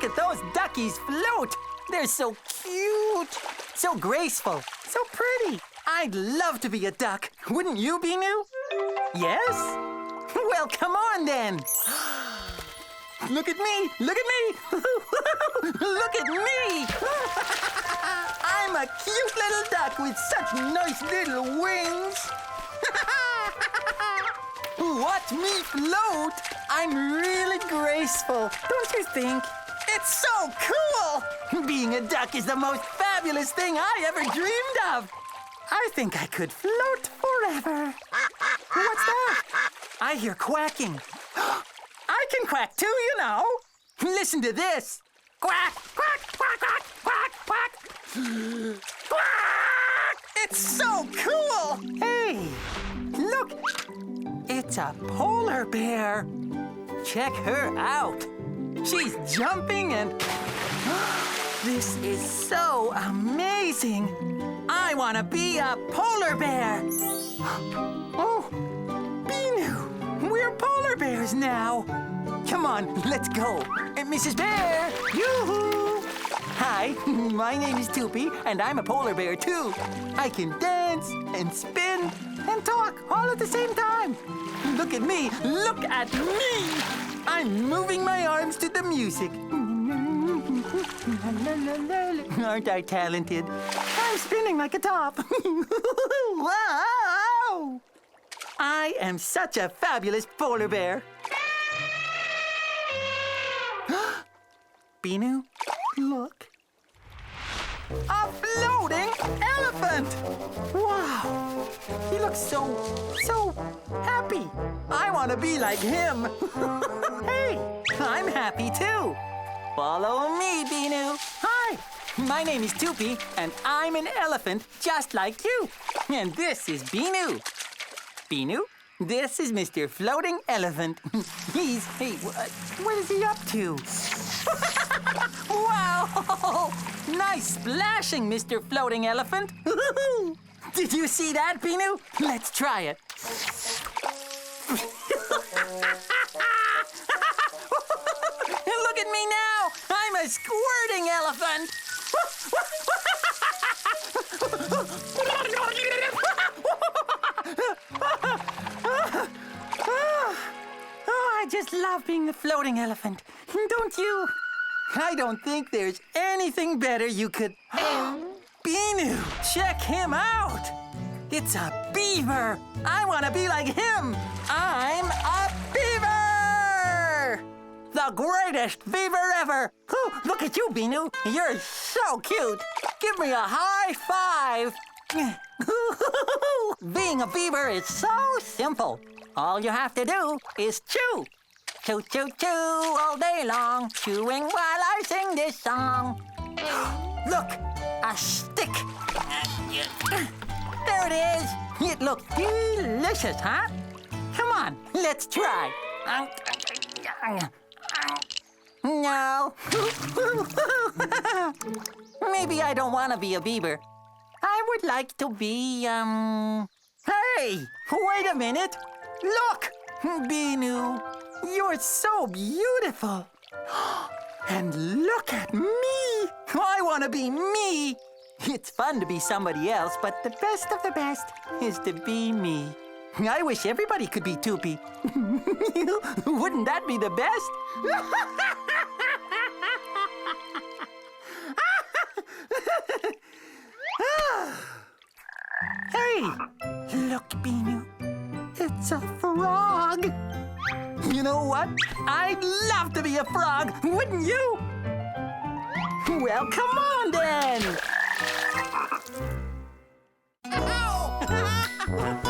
at those duckies float. They're so cute, so graceful, so pretty. I'd love to be a duck. Wouldn't you, Binoo? Yes? Well, come on then. Look at me! Look at me! Look at me! I'm a cute little duck with such nice little wings. Watch me float! I'm really graceful, don't you think? It's so cool! Being a duck is the most fabulous thing I ever dreamed of. I think I could float forever. What's that? I hear quacking. I can quack too, you know. Listen to this. Quack, quack, quack, quack, quack, quack. Quack! It's so cool! Hey, look. It's a polar bear. Check her out. She's jumping and... This is so amazing. I want to be a polar bear. Oh, Binoo, we're polar bears now. Come on, let's go. Mrs. Bear, yoo-hoo. Hi, my name is Toopy, and I'm a polar bear too. I can dance and spin and talk all at the same time. Look at me, look at me. I'm moving my arms to the music. Aren't I talented? I'm spinning like a top. Wow! I am such a fabulous polar bear. Binoo, look. A floating elephant! Wow! He looks so happy. I want to be like him. Hey, I'm happy too. Follow me, Binoo. Hi, my name is Toopy, and I'm an elephant just like you. And this is Binoo. Binoo, this is Mr. Floating Elephant. Hey, what is he up to? Wow! Nice splashing, Mr. Floating Elephant. Did you see that, Binoo? Let's try it. Look at me now! I'm a squirting elephant! I just love being the floating elephant. Don't you? I don't think there's anything better you could... Binoo! Check him out! It's a beaver! I want to be like him! I'm a beaver! The greatest beaver ever! Oh, look at you, Binoo! You're so cute! Give me a high five! Being a beaver is so simple. All you have to do is chew. Chew, chew, chew all day long, chewing while I sing this song. Look, a stick. There it is. It looks delicious, huh? Come on, let's try. No. Maybe I don't want to be a beaver. I would like to be, Hey, wait a minute. Look, Binoo, you're so beautiful. And look at me. I want to be me. It's fun to be somebody else, but the best of the best is to be me. I wish everybody could be Toopy. Wouldn't that be the best? Hey, look, Binoo. It's a frog. You know what? I'd love to be a frog, wouldn't you? Well, come on then. Ow!